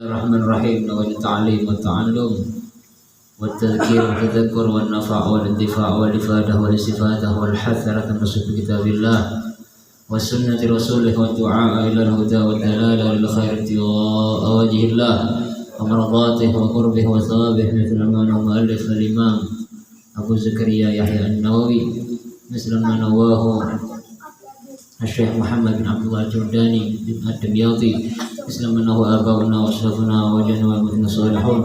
الرحمن الرحيم والتعليم والتعلم والتذكير والتذكر والنفع والاندفاع والإفادة والاستفادة والحث على تمسك بكتاب الله وسنة رسوله والدعاء إلى الهدى والدلالة للخير ابتغاء وجه الله ومرضاته وقربه وثوابه مثل ما مؤلف الإمام أبو زكريا يحيى النووي مثل ما نواه الشيخ محمد بن عبد الله الجرداني الدمياطي مثل ما نواه آباؤنا وأسلافنا وجنوا المتن الصالحون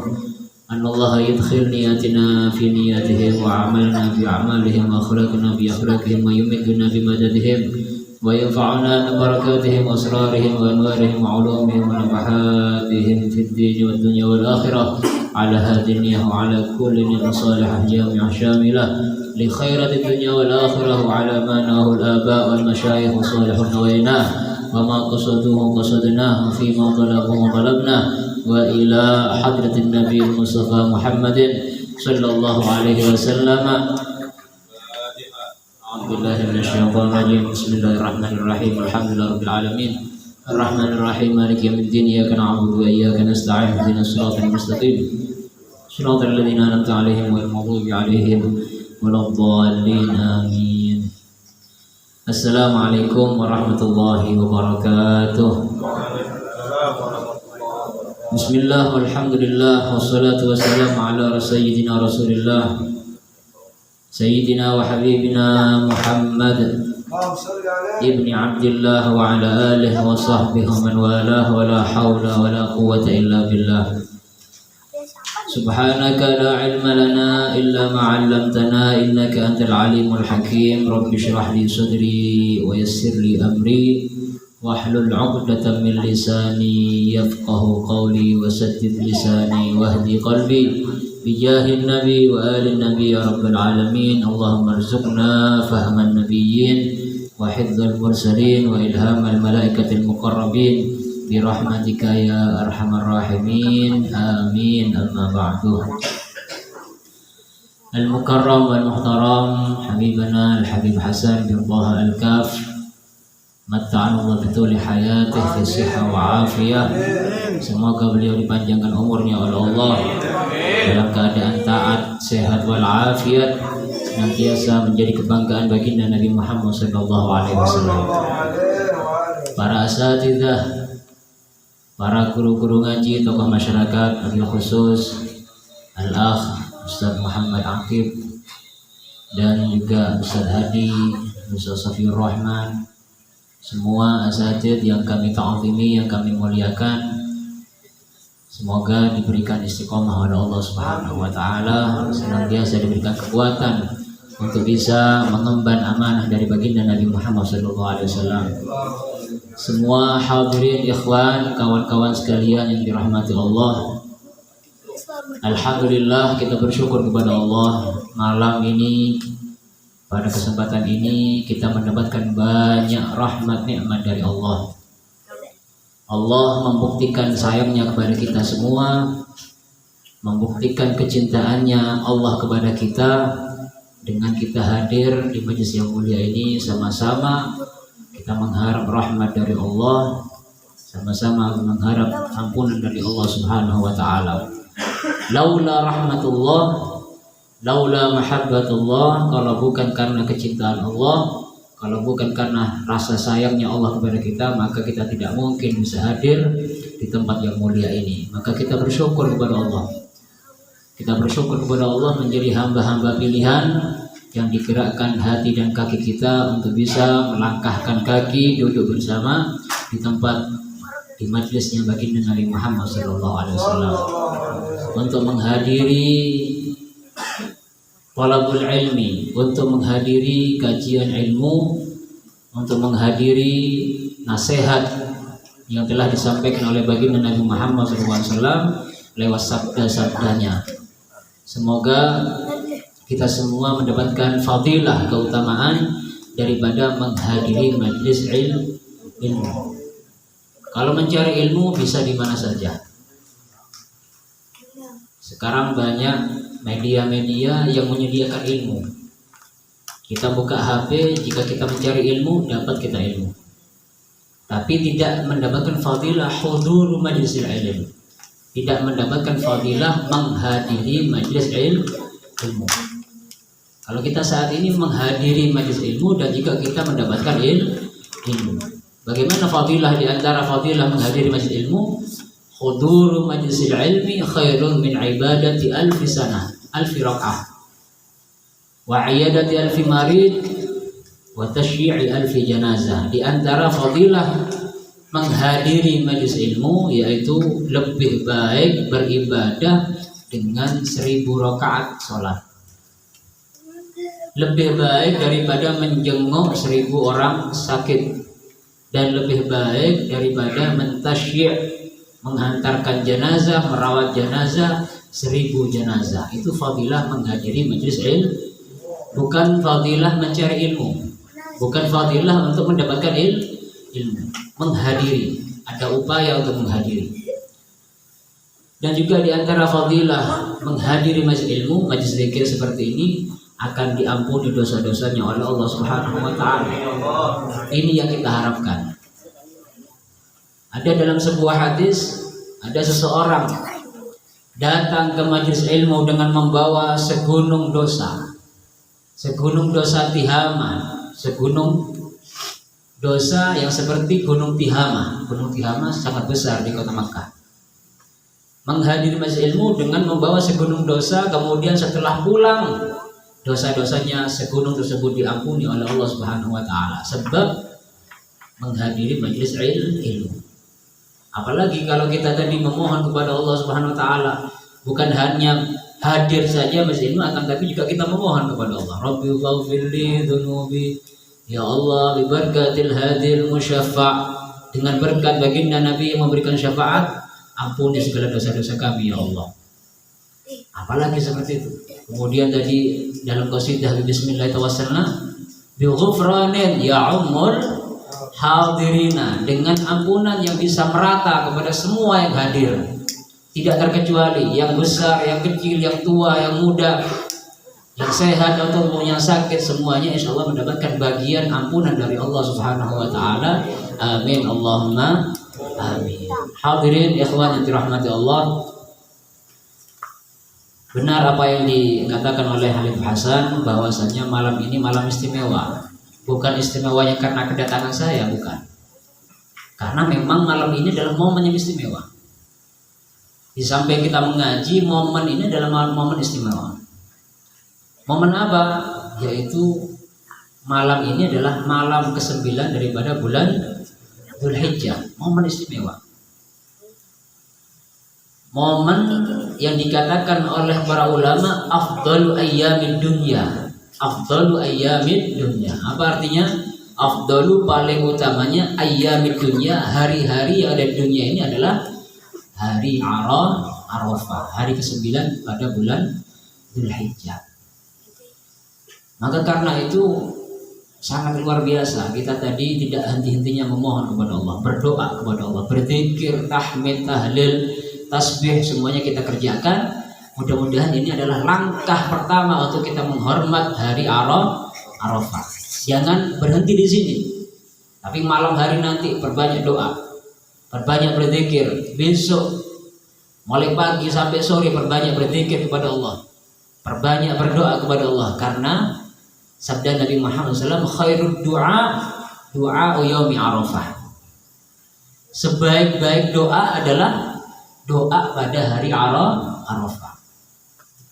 أن الله يدخل نياتنا في نياتهم وعملنا في أعمالهم وأخلاقنا بأخلاقهم ويمدنا بمددهم وينفعنا ببركاتهم وأسرارهم وأنوارهم وعلومهم ونفحاتهم في الدين والدنيا والآخرة على هذه النية وعلى كل نية صالحة جامعة شاملة لخيرة الدنيا والآخرة وعلى ما نهاه الآباء والمشايخ وصالح نويناه وما قصدوه قصدناه فيما طلبوه طلبناه وإلى حضرة النبي المصطفى محمد صلى الله عليه وسلم. أعوذ بالله من الشيطان الرجيم. بسم الله الرحمن الرحيم. الحمد لله رب العالمين الرحمن الرحيم مالك يوم الدين إياك نعبد وإياك نستعين اهدنا الصراط المستقيم صراط الذين أنعمت عليهم غير المغضوب عليهم ولا الضالين آمين. السلام عليكم ورحمة الله وبركاته. بسم الله والحمد لله والصلاة والسلام على سيدنا رسول الله سيدنا وحبيبنا محمد ابن عبد الله وعلى آله وصحبه ومن والاه ولا حول ولا قوة إلا بالله. سبحانك لا علم لنا إلا ما علمتنا إنك أنت العليم الحكيم. رب اشرح لي صدري ويسر لي أمري واحلل عقدة من لساني يفقه قولي وسدد لساني واهدي قلبي بجاه النبي وآل النبي يا رب العالمين. اللهم ارزقنا فهم النبيين وحفظ المرسلين وإلهام الملائكة المقربين برحمتك يا أرحم الراحمين آمين. أما بعد. المكرم والمحترم حبيبنا الحبيب حسن بن طه الكاف mata'an Allah betul hayatih fi sihah wa afiyah. Semoga beliau dipanjangkan umurnya oleh Allah dalam keadaan taat, sehat wal afiat, senantiasa menjadi kebanggaan baginda Nabi Muhammad sallallahu alaihi wasallam. Para asatidzah, para guru-guru ngaji, tokoh masyarakat, wabil khusus Al-Akh Ustaz Muhammad Aqib dan juga Ustaz Hadi, Ustaz Safiur Rahman, semua asatidz yang kami ta'zimi, yang kami muliakan, semoga diberikan istiqomah oleh Allah Subhanahu wa taala, senantiasa diberikan kekuatan untuk bisa mengemban amanah dari baginda Nabi Muhammad sallallahu alaihi wasallam. Semua hadirin ikhwan, kawan-kawan sekalian yang dirahmati Allah, alhamdulillah kita bersyukur kepada Allah malam ini. Pada kesempatan ini kita mendapatkan banyak rahmat nikmat dari Allah. Allah membuktikan sayangnya kepada kita semua, membuktikan kecintaannya Allah kepada kita dengan kita hadir di majelis yang mulia ini. Sama-sama kita mengharap rahmat dari Allah, sama-sama mengharap ampunan dari Allah Subhanahu wa taala. Laula rahmatullah, laula mahabbatullah, kalau bukan karena kecintaan Allah, kalau bukan karena rasa sayangnya Allah kepada kita, maka kita tidak mungkin bisa hadir di tempat yang mulia ini. Maka kita bersyukur kepada Allah. Kita bersyukur kepada Allah menjadi hamba-hamba pilihan yang digerakkan hati dan kaki kita untuk bisa melangkahkan kaki duduk bersama di tempat, di majlisnya baginda Nabi Muhammad SAW, untuk menghadiri talabul ilmi, untuk menghadiri kajian ilmu, untuk menghadiri nasihat yang telah disampaikan oleh baginda Nabi Muhammad SAW lewat sabda-sabdanya. Semoga kita semua mendapatkan fadilah, keutamaan daripada menghadiri majlis ilmu. Kalau mencari ilmu bisa di mana saja. Sekarang banyak media-media yang menyediakan ilmu. Kita buka HP, jika kita mencari ilmu, dapat kita ilmu. Tapi tidak mendapatkan fadilah hudur majlis ilmu. tidak mendapatkan fadilah menghadiri majelis ilmu. Kalau kita saat ini menghadiri majelis ilmu dan juga kita mendapatkan ilmu, bagaimana fadilah di antara fadilah menghadiri majelis ilmu? Huduru majlisil ilmi khairun min ibadati alfi sanah, alfi rak'ah, wa iyadati alfi marid, wa tasyyi'i alfi janazah. Di antara fadilah menghadiri majelis ilmu yaitu lebih baik beribadah dengan 1000 rakaat sholat, lebih baik daripada menjenguk 1000 orang sakit, dan lebih baik daripada mentasyi', menghantarkan jenazah, merawat jenazah 1000 jenazah. Itu fadilah menghadiri majelis ilmu, bukan fadilah mencari ilmu, bukan fadilah untuk mendapatkan ilmu. Menghadiri, ada upaya untuk menghadiri. Dan juga di antara fadilah menghadiri majelis ilmu, majelis zikir seperti ini, akan diampuni dosa-dosanya oleh Allah Subhanahu wa taala. Ini yang kita harapkan. Ada dalam sebuah hadis, ada seseorang datang ke majelis ilmu dengan membawa segunung dosa Tihaman, segunung dosa yang seperti gunung Tihama. Gunung Tihama sangat besar di kota Makkah. Menghadiri majelis ilmu dengan membawa segunung dosa, kemudian setelah pulang dosa-dosanya segunung tersebut diampuni oleh Allah Subhanahu wa taala, sebab menghadiri majelis ilmu. Apalagi kalau kita tadi memohon kepada Allah Subhanahu wa taala, bukan hanya hadir saja majelis ilmu, akan tapi juga kita memohon kepada Allah. Rabbi ighfirli dzunubi, ya Allah, bi barakatil hadil musyaffa', dengan berkat baginda Nabi yang memberikan syafaat, ampuni segala dosa-dosa kami ya Allah. Apalagi seperti itu. Kemudian tadi dalam qasidah bismillah tawassalna bi ghufranin ya ummul hadirina, dengan ampunan yang bisa merata kepada semua yang hadir, tidak terkecuali yang besar, yang kecil, yang tua, yang muda, yang sehat ataupun yang sakit, semuanya insya Allah mendapatkan bagian ampunan dari Allah Subhanahu wa taala. Amin Allahumma amin. Hadirin ikhwan yang dirahmati Allah, benar apa yang dikatakan oleh Habib Hasan bahwasanya malam ini malam istimewa. Bukan istimewanya karena kedatangan saya, bukan. Karena memang malam ini adalah momen yang istimewa. Di samping kita mengaji, momen ini adalah momen istimewa. Momen apa? Yaitu malam ini adalah malam ke-9 daripada bulan Dzulhijjah. Momen istimewa. Momen yang dikatakan oleh para ulama afdalu ayyamid dunya. Afdalu ayyamid dunya. Apa artinya? Afdalu paling utamanya ayyamid dunya, hari-hari yang ada di dunia ini adalah hari Arafah, hari ke-9 pada bulan Dzulhijjah. Maka karena itu sangat luar biasa kita tadi tidak henti-hentinya memohon kepada Allah, berdoa kepada Allah, berzikir, tahmid, tahlil, tasbih, semuanya kita kerjakan. Mudah-mudahan ini adalah langkah pertama untuk kita menghormat hari Arafah. Jangan berhenti di sini, tapi malam hari nanti perbanyak doa, perbanyak berzikir. Besok mulai pagi sampai sore perbanyak berzikir kepada Allah, perbanyak berdoa kepada Allah. Karena sabda Nabi Muhammad SAW, khairud du'a yaumi Arafah. Sebaik-baik doa adalah doa pada hari Arafah.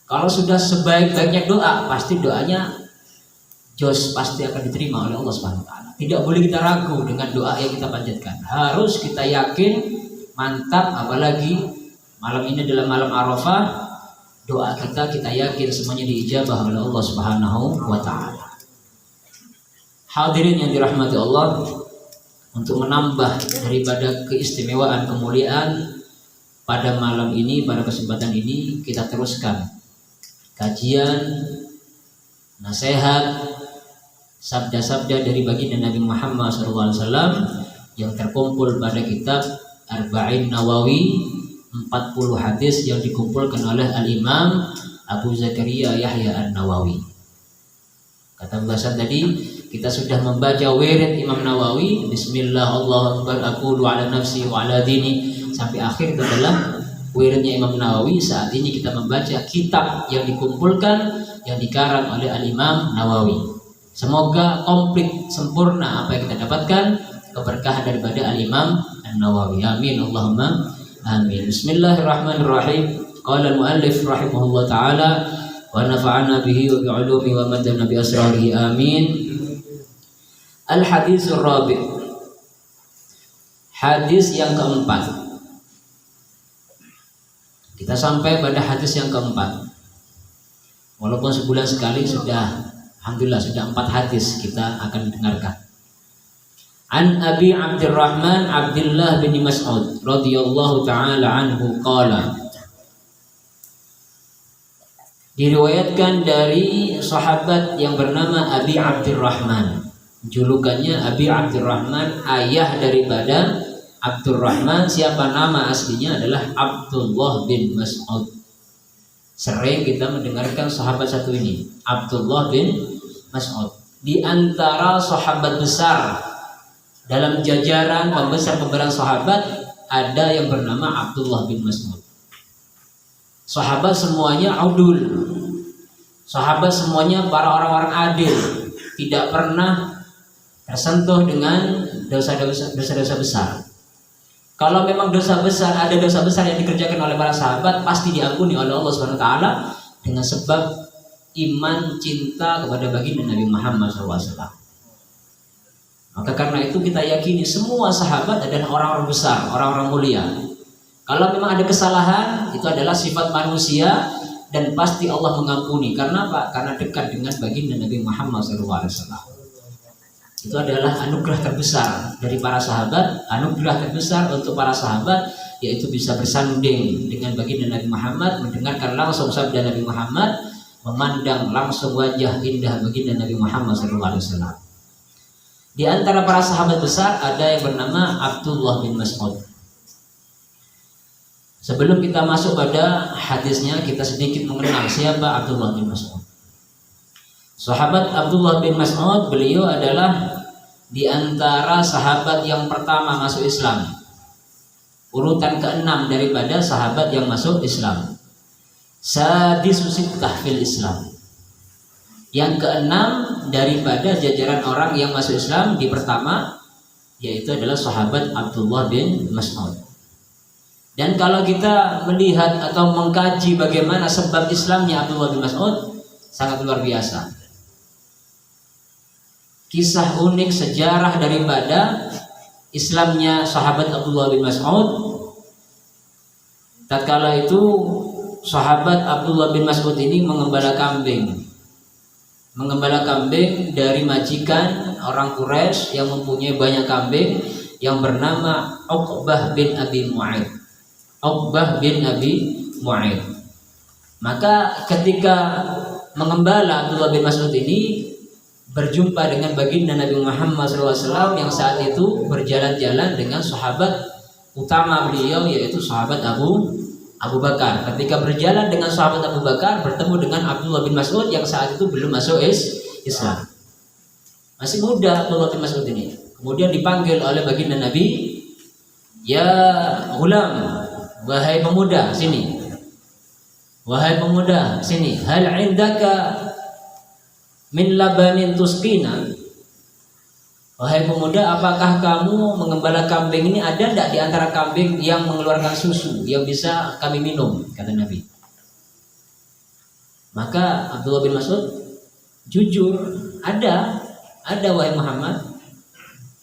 Kalau sudah sebaik-baiknya doa, pasti doanya jos, pasti akan diterima oleh Allah Subhanahu wa taala. Tidak boleh kita ragu dengan doa yang kita panjatkan. Harus kita yakin, mantap, apalagi malam ini adalah malam Arafah. Doa kita yakin semuanya diijabah oleh Allah Subhanahu wa taala. Hadirin yang dirahmati Allah, untuk menambah daripada keistimewaan kemuliaan pada malam ini, pada kesempatan ini, kita teruskan kajian, nasihat, sabda-sabda dari baginda Nabi Muhammad SAW yang terkumpul pada kitab Arba'in Nawawi, 40 hadis yang dikumpulkan oleh Al-Imam Abu Zakaria Yahya An-Nawawi. Kata pembahasan tadi, kita sudah membaca wirid Imam Nawawi, Bismillah Allahu Akbar, aqulu ala nafsi wa ala dini, sampai akhir itu adalah wiridnya Imam Nawawi. Saat ini kita membaca kitab yang dikumpulkan, yang dikarang oleh Al-Imam Nawawi. Semoga komplit, sempurna apa yang kita dapatkan, keberkahan daripada Al-Imam An-Nawawi. Amin, Allahumma amin. Bismillahirrahmanirrahim. Qala al-muallif rahimahullah ta'ala wa nafa'ana bihi wa bi'ulumi wa madana bi asrarihi. Amin. Al-haditsur rabi'. Hadis yang keempat. Kita sampai pada hadis yang keempat. Walaupun sebulan sekali sudah, alhamdulillah sudah 4 hadis kita akan dengarkan. An Abi Abdurrahman Abdullah bin Mas'ud radhiyallahu taala anhu qala. Diriwayatkan dari sahabat yang bernama Abi Abdurrahman. Julukannya Abi Abdurrahman, ayah daripada Abdurrahman. Siapa nama aslinya adalah Abdullah bin Mas'ud. Sering kita mendengarkan sahabat satu ini, Abdullah bin Mas'ud. Di antara sahabat besar dalam jajaran pembesar-pembesar sahabat ada yang bernama Abdullah bin Mas'ud. Sahabat semuanya udul. Sahabat semuanya para orang-orang adil, tidak pernah tersentuh dengan dosa-dosa besar. Kalau memang dosa besar, ada dosa besar yang dikerjakan oleh para sahabat, pasti diampuni oleh Allah Subhanahu wa taala dengan sebab iman, cinta kepada baginda Nabi Muhammad SAW. Maka karena itu kita yakini semua sahabat adalah orang-orang besar, orang-orang mulia. Kalau memang ada kesalahan, itu adalah sifat manusia dan pasti Allah mengampuni. Karena apa? Karena dekat dengan baginda Nabi Muhammad SAW. Itu adalah anugerah terbesar dari para sahabat. Anugerah terbesar untuk para sahabat yaitu bisa bersanding dengan baginda Nabi Muhammad, mendengarkan langsung sabda Nabi Muhammad, memandang langsung wajah indah baginda Nabi Muhammad SAW. Di antara para sahabat besar ada yang bernama Abdullah bin Mas'ud. Sebelum kita masuk pada hadisnya, kita sedikit mengenal siapa Abdullah bin Mas'ud. Sahabat Abdullah bin Mas'ud, beliau adalah di antara sahabat yang pertama masuk Islam. Urutan ke-6 daripada sahabat yang masuk Islam. Sadisu sittah fil Islam. Yang ke-6 daripada jajaran orang yang masuk Islam di pertama, yaitu adalah sahabat Abdullah bin Mas'ud. Dan kalau kita melihat atau mengkaji bagaimana sebab Islamnya Abdullah bin Mas'ud, sangat luar biasa. Kisah unik sejarah daripada Islamnya sahabat Abdullah bin Mas'ud. Tatkala itu sahabat Abdullah bin Mas'ud ini mengembala kambing. Mengembala kambing dari majikan orang Quraisy yang mempunyai banyak kambing yang bernama Uqbah bin Abi Mu'aid. Uqbah bin Abi Mu'aid. Maka ketika mengembala Abdullah bin Mas'ud ini berjumpa dengan baginda Nabi Muhammad SAW yang saat itu berjalan-jalan dengan sahabat utama beliau, yaitu sahabat Abu Bakar. Ketika berjalan dengan sahabat Abu Bakar, bertemu dengan Abdullah bin Mas'ud yang saat itu belum masuk Islam. Masih muda Abdullah bin Mas'ud ini. Kemudian dipanggil oleh baginda Nabi, "Ya ghulam, wahai pemuda, sini. Wahai pemuda, sini. Hal indaka min labanin tusqina?" Wahai pemuda, apakah kamu mengembala kambing ini, ada tidak di antara kambing yang mengeluarkan susu yang bisa kami minum, kata Nabi. Maka Abdullah bin Mas'ud jujur, ada wahai Muhammad.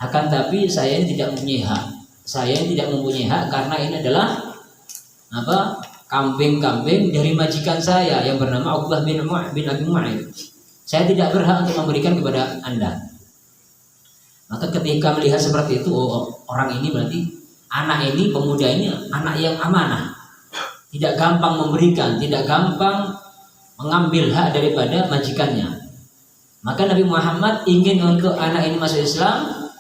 Akan tapi saya ini tidak mempunyai hak. Saya ini tidak mempunyai hak karena ini adalah kambing-kambing dari majikan saya yang bernama Uqbah bin Abi Mu'aid. Saya tidak berhak untuk memberikan kepada Anda. Maka ketika melihat seperti itu, orang ini berarti anak ini, pemuda ini anak yang amanah, tidak gampang memberikan, tidak gampang mengambil hak daripada majikannya. Maka Nabi Muhammad ingin untuk anak ini masuk Islam,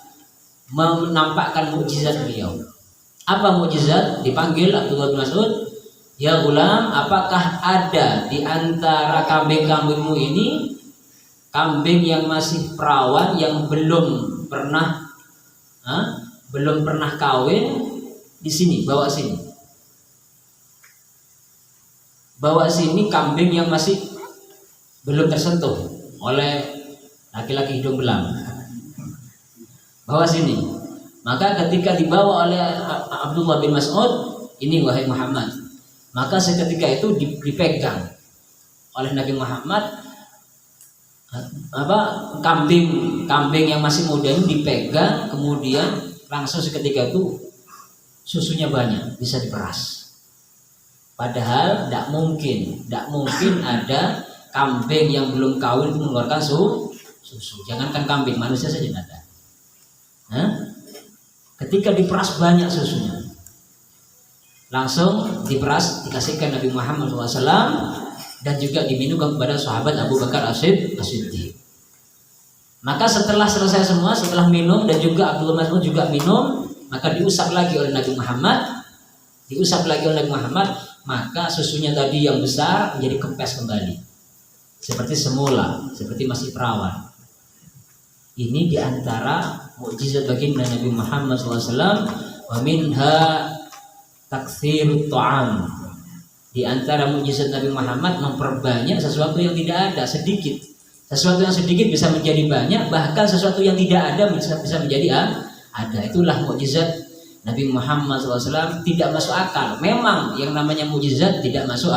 menampakkan mukjizat beliau. Apa mukjizat? Dipanggil Abdullah bin Mas'ud, "Ya gulam, apakah ada di antara kambing-kambingmu ini kambing yang masih perawan, yang belum pernah kawin? Di sini, bawa sini." bawa sini kambing yang masih belum tersentuh oleh laki-laki hidung belang, bawa sini. Maka ketika dibawa oleh Abdullah bin Mas'ud, ini wahai Muhammad, maka seketika itu dipegang oleh Nabi Muhammad kambing yang masih muda ini dipegang, kemudian langsung seketika itu susunya banyak, bisa diperas. Padahal tidak mungkin ada kambing yang belum kawin itu mengeluarkan susu. Jangankan kambing, manusia saja tidak ada. Ketika diperas banyak susunya, langsung diperas, dikasihkan Nabi Muhammad SAW dan juga diminum kepada sahabat Abu Bakar As-Siddiq. Maka setelah selesai semua, setelah minum dan juga Abdullah Mas'ud juga minum, maka diusap lagi oleh Nabi Muhammad, maka susunya tadi yang besar menjadi kempes kembali, seperti semula, seperti masih perawan. Ini diantara mukjizat baginda Nabi Muhammad SAW. Wa minha taktsirut ta'am. Di antara mukjizat Nabi Muhammad memperbanyak sesuatu yang tidak ada, sedikit. Sesuatu yang sedikit bisa menjadi banyak, bahkan sesuatu yang tidak ada bisa menjadi ada. Itulah mukjizat Nabi Muhammad SAW. Tidak masuk akal. Memang yang namanya mukjizat tidak masuk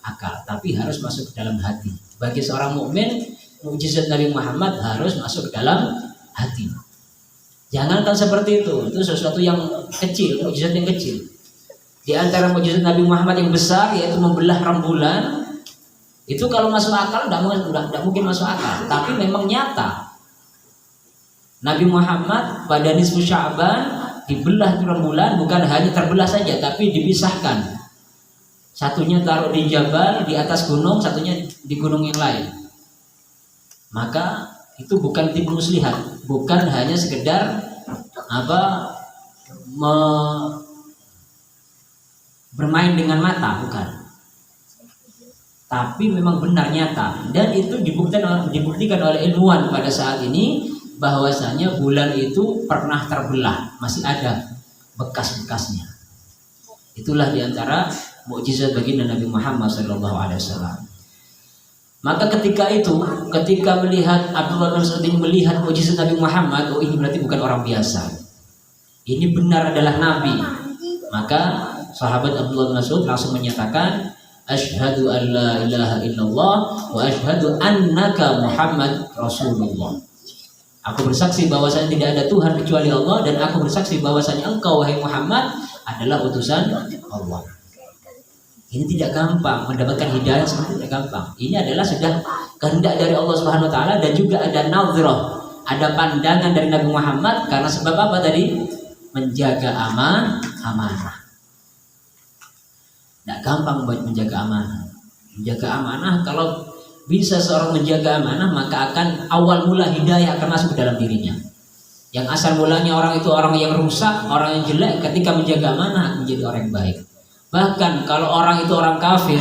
akal, tapi harus masuk ke dalam hati. Bagi seorang mukmin, mukjizat Nabi Muhammad harus masuk ke dalam hati. Jangankan seperti itu sesuatu yang kecil, mukjizat yang kecil. Di antara mukjizat Nabi Muhammad yang besar yaitu membelah rembulan. Itu kalau masuk akal tidak mungkin masuk akal, tapi memang nyata. Nabi Muhammad pada nisfu Sya'ban dibelah itu rembulan, bukan hanya terbelah saja, tapi dipisahkan. Satunya taruh di jabal di atas gunung, satunya di gunung yang lain. Maka itu bukan tipu muslihat, bukan hanya sekedar bermain dengan mata, bukan. Tapi memang benar nyata, dan itu dibuktikan oleh ilmuwan pada saat ini bahwasanya bulan itu pernah terbelah, masih ada bekas-bekasnya. Itulah diantara mukjizat baginda Nabi Muhammad SAW. Maka ketika melihat Abdullah bin Mas'ud ini melihat mukjizat Nabi Muhammad, oh ini berarti bukan orang biasa. Ini benar adalah Nabi. Maka sahabat Abdullah bin Mas'ud langsung menyatakan, asyhadu an la ilaha illallah wa asyhadu annaka Muhammad Rasulullah. Aku bersaksi bahwasanya tidak ada Tuhan kecuali Allah, dan aku bersaksi bahwasanya engkau wahai Muhammad adalah utusan Allah. Ini tidak gampang, mendapatkan hidayah seperti tidak gampang. Ini adalah sudah kehendak dari Allah Subhanahu wa taala, dan juga ada nadhrah, ada pandangan dari Nabi Muhammad. Karena sebab apa tadi? Menjaga amanah. Tidak gampang buat menjaga amanah. Menjaga amanah, kalau bisa seorang menjaga amanah, maka akan awal mula hidayah akan masuk ke dalam dirinya. Yang asal mulanya orang itu orang yang rusak, orang yang jelek, ketika menjaga amanah menjadi orang yang baik. Bahkan kalau orang itu orang kafir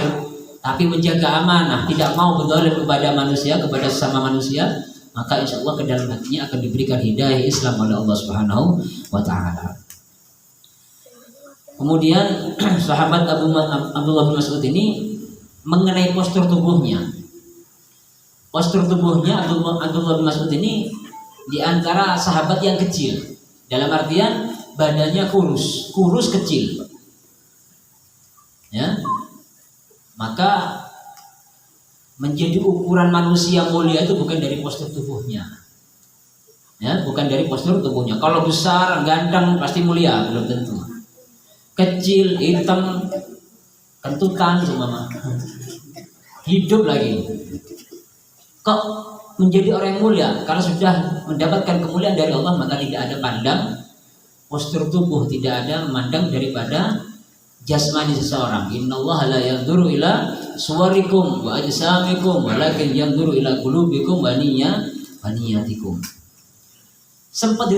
tapi menjaga amanah, tidak mau berzalim kepada manusia, kepada sesama manusia, maka insya Allah ke dalam hatinya akan diberikan hidayah Islam oleh Allah Subhanahu wa taala. Kemudian sahabat Abdullah bin Mas'ud ini mengenai postur tubuhnya. Postur tubuhnya Abdullah bin Mas'ud ini di antara sahabat yang kecil. Dalam artian badannya kurus kecil. Ya, maka menjadi ukuran manusia mulia itu bukan dari postur tubuhnya, ya, bukan dari postur tubuhnya. Kalau besar, ganteng pasti mulia, belum tentu. Kecil, hitam, kentutan, semua hidup lagi. Kok menjadi orang yang mulia? Karena sudah mendapatkan kemuliaan dari Allah, maka tidak ada pandang postur tubuh, tidak ada memandang daripada jasmani seseorang. Innallaha la yanzuru ila suwarikum wa ajsamikum walakin yanzuru ila qulubikum wa niyatikum. Sempat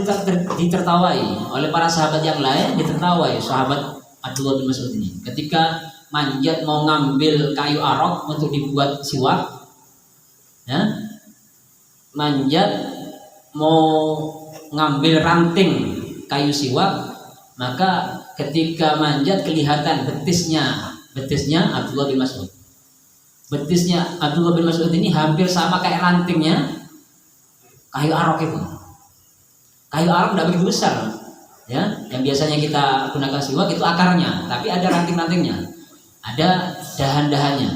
ditertawai oleh para sahabat yang lain, ditertawai sahabat Abdullah bin Mas'ud ini ketika manjat mau ngambil kayu arok untuk dibuat siwak, ya, manjat mau ngambil ranting kayu siwak, maka ketika manjat kelihatan betisnya betisnya Abdullah bin Mas'ud. Betisnya Abdullah bin Mas'ud ini hampir sama kayak rantingnya kayu arok itu. Kayu arok tidak begitu besar, ya. Yang biasanya kita gunakan siwak itu akarnya, tapi ada ranting-rantingnya, ada dahan-dahannya.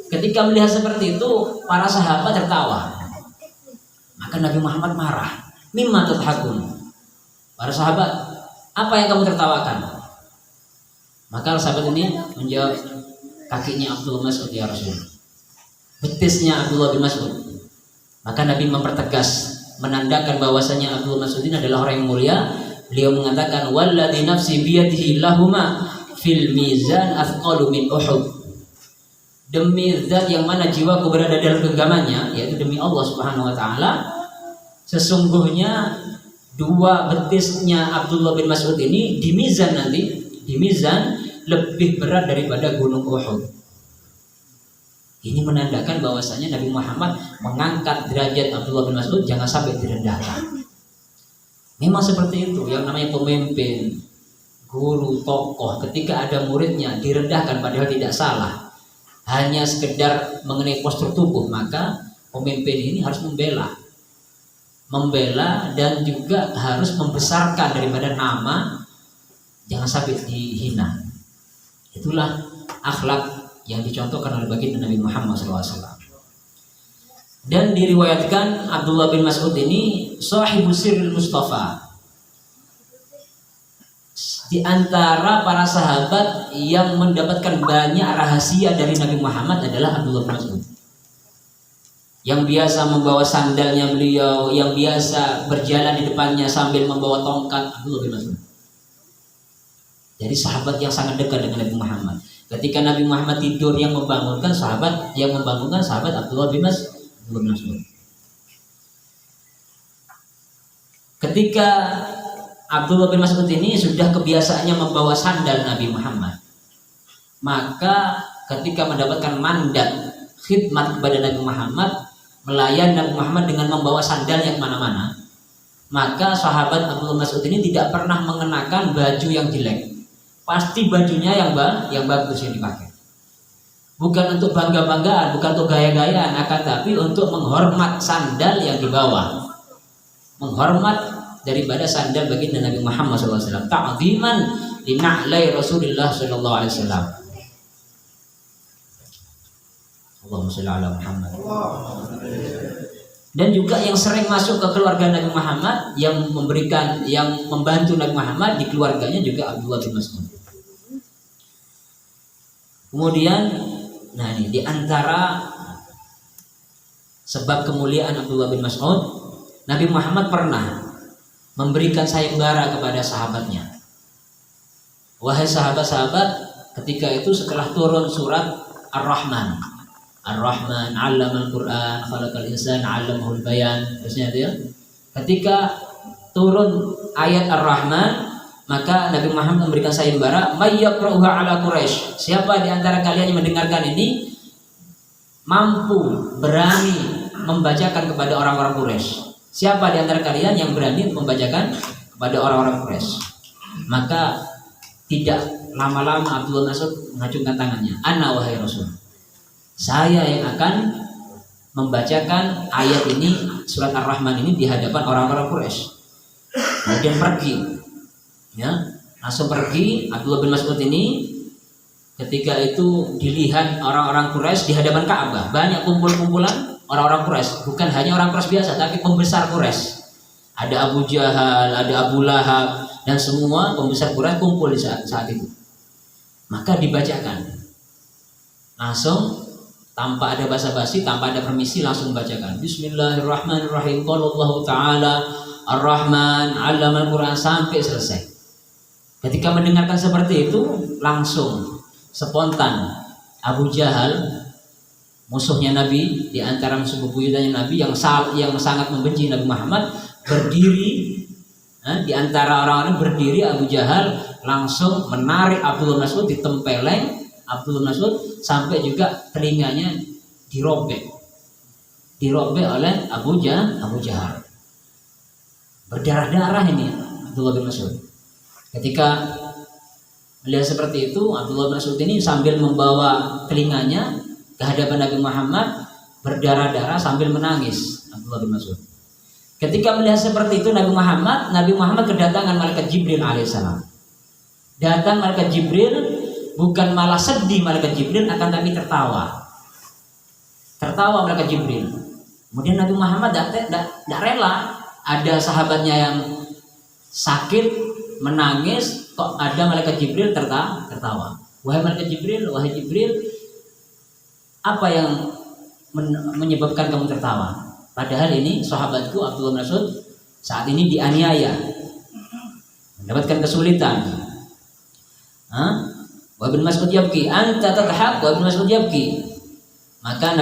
Ketika melihat seperti itu, para sahabat tertawa. Maka Nabi Muhammad marah. Mimma tadhakun? Para sahabat, apa yang kamu tertawakan? Maka sahabat ini menjawab, kakinya Abdullah bin Mas'ud ya Rasul, betisnya Abdullah bin Mas'ud. Maka Nabi mempertegas, menandakan bahwasanya Abdullah bin Mas'ud ini adalah orang yang mulia. Beliau mengatakan, walladzi nafsi biyadihi lahuma fil mizan athqalu min Uhud. Demi zat yang mana jiwaku berada dalam genggamannya, yaitu demi Allah Subhanahu wa taala, sesungguhnya dua betisnya Abdullah bin Mas'ud ini di mizan nanti, di mizan lebih berat daripada gunung Uhud. Ini menandakan bahwasanya Nabi Muhammad mengangkat derajat Abdullah bin Mas'ud, jangan sampai direndahkan. Memang seperti itu yang namanya pemimpin, guru, tokoh, ketika ada muridnya direndahkan padahal tidak salah, hanya sekedar mengenai postur tubuh, maka pemimpin ini harus membela dan juga harus membesarkan daripada nama, jangan sampai dihina. Itulah akhlak yang dicontohkan oleh baginda Nabi Muhammad SAW. Dan diriwayatkan Abdullah bin Mas'ud ini sahibu sirril Mustafa, di antara para sahabat yang mendapatkan banyak rahasia dari Nabi Muhammad adalah Abdullah bin Mas'ud. Yang biasa membawa sandalnya beliau, yang biasa berjalan di depannya sambil membawa tongkat, Abdullah bin Mas'ud. Jadi sahabat yang sangat dekat dengan Nabi Muhammad. Ketika Nabi Muhammad tidur, yang membangunkan sahabat Abdullah bin Mas'ud. Ketika Abdullah bin Mas'ud ini sudah kebiasaannya membawa sandal Nabi Muhammad, maka ketika mendapatkan mandat khidmat kepada Nabi Muhammad, melayan Nabi Muhammad dengan membawa sandalnya kemana-mana, maka sahabat Abdullah bin Mas'ud ini tidak pernah mengenakan baju yang jelek. Pasti bajunya yang bagus yang dipakai. Bukan untuk bangga-banggaan, bukan untuk gaya-gayaan, akan tapi untuk menghormat sandal yang dibawa, menghormat daripada sandal baginda Nabi Muhammad SAW, ta'ziman li na'lai Rasulullah SAW. Allahumma shalli ala Muhammad. Dan juga yang sering masuk ke keluarga Nabi Muhammad, yang membantu Nabi Muhammad di keluarganya juga Abdullah bin Mas'ud. Kemudian, nah ini di antara sebab kemuliaan Abdullah bin Mas'ud, Nabi Muhammad pernah memberikan sayembara kepada sahabatnya. Wahai sahabat-sahabat, ketika itu setelah turun surat Ar-Rahman, 'allamal Qur'an, khalaqal insana 'allamahul bayan, terusnya itu ya. Ketika turun ayat Ar-Rahman, maka Nabi Muhammad memberikan sayembara, may yaqra'uha 'ala Quraisy. Siapa di antara kalian yang mendengarkan ini mampu, berani membacakan kepada orang-orang Quraisy? Siapa di antara kalian yang berani membacakan kepada orang-orang Quraisy? Maka tidak lama-lama Abdullah bin Mas'ud mengacungkan tangannya, ana wahai Rasul, saya yang akan membacakan ayat ini, surat Ar-Rahman ini di hadapan orang-orang Quraisy. Kemudian pergi, ya, langsung pergi Abdullah bin Mas'ud ini. Ketika itu dilihat orang-orang Quraisy di hadapan Ka'bah, banyak kumpul-kumpulan orang-orang Quraisy, bukan hanya orang Quraisy biasa, tapi pembesar Quraisy. Ada Abu Jahal, ada Abu Lahab, dan semua pembesar Quraisy kumpul di saat itu. Maka dibacakan langsung, tanpa ada basa-basi, tanpa ada permisi, langsung membacakan. Bismillahirrahmanirrahim. Qala Allah Ta'ala Ar-Rahman 'allamal Qur'an, sampai selesai. Ketika mendengarkan seperti itu, langsung spontan Abu Jahal, musuhnya Nabi, di antara musuh bebuyutannya Nabi yang sangat membenci Nabi Muhammad, berdiri. Di antara orang-orang berdiri, Abu Jahal langsung menarik Abdullah bin Mas'ud, ditempeleng Abdullah bin Mas'ud sampai juga telinganya dirobek oleh Abu Jahal. Berdarah-darah ini Abdullah bin Mas'ud. Ketika Melihat seperti itu, Abdullah bin Mas'ud ini sambil membawa telinganya ke hadapan Nabi Muhammad berdarah-darah sambil menangis. Abdullah bin Mas'ud. Ketika melihat seperti itu Nabi Muhammad kedatangan malaikat Jibril alaihissalam. Datang malaikat Jibril, bukan malah sedih malaikat Jibril, akan tapi tertawa. Tertawa malaikat Jibril. Kemudian Nabi Muhammad tidak rela, ada sahabatnya yang sakit, menangis, kok ada malaikat Jibril tertawa. Wahai malaikat Jibril, apa yang menyebabkan kamu tertawa? Padahal ini sahabatku Abdullah bin Mas'ud saat ini dianiaya, mendapatkan kesulitan. Wa bin Mas'ud yabki, anta tadhak wa bin Mas'ud yabki. Maka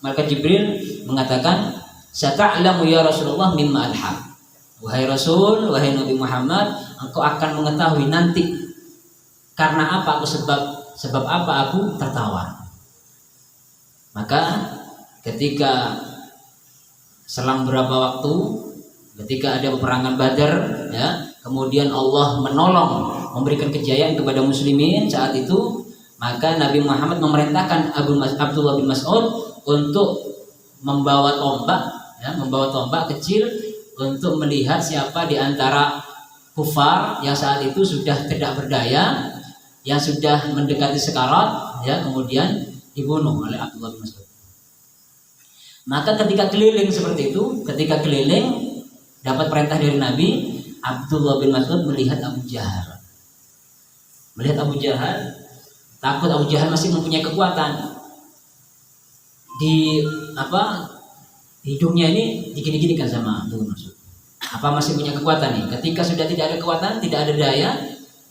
malaikat Jibril mengatakan, "Sata'lamu ya Rasulullah mimma alhaq." Wahai Rasul, wahai Nabi Muhammad, engkau akan mengetahui nanti karena apa aku sebab apa aku tertawa. Maka ketika selang berapa waktu, ketika ada peperangan Badar, ya, kemudian Allah menolong, memberikan kejayaan kepada muslimin saat itu, maka Nabi Muhammad memerintahkan Abdullah bin Mas'ud untuk membawa tombak kecil untuk melihat siapa di antara kufar yang saat itu sudah tidak berdaya, yang sudah mendekati sekarat, ya, kemudian dibunuh oleh Abdullah bin Mas'ud. Maka ketika keliling seperti itu, dapat perintah dari Nabi, Abdullah bin Mas'ud melihat Abu Jahal. Takut Abu Jahal masih mempunyai kekuatan. Hidungnya ini digini-ginikan sama Abdullah bin Mas'ud. Apa masih punya kekuatan nih? Ketika sudah tidak ada kekuatan, tidak ada daya,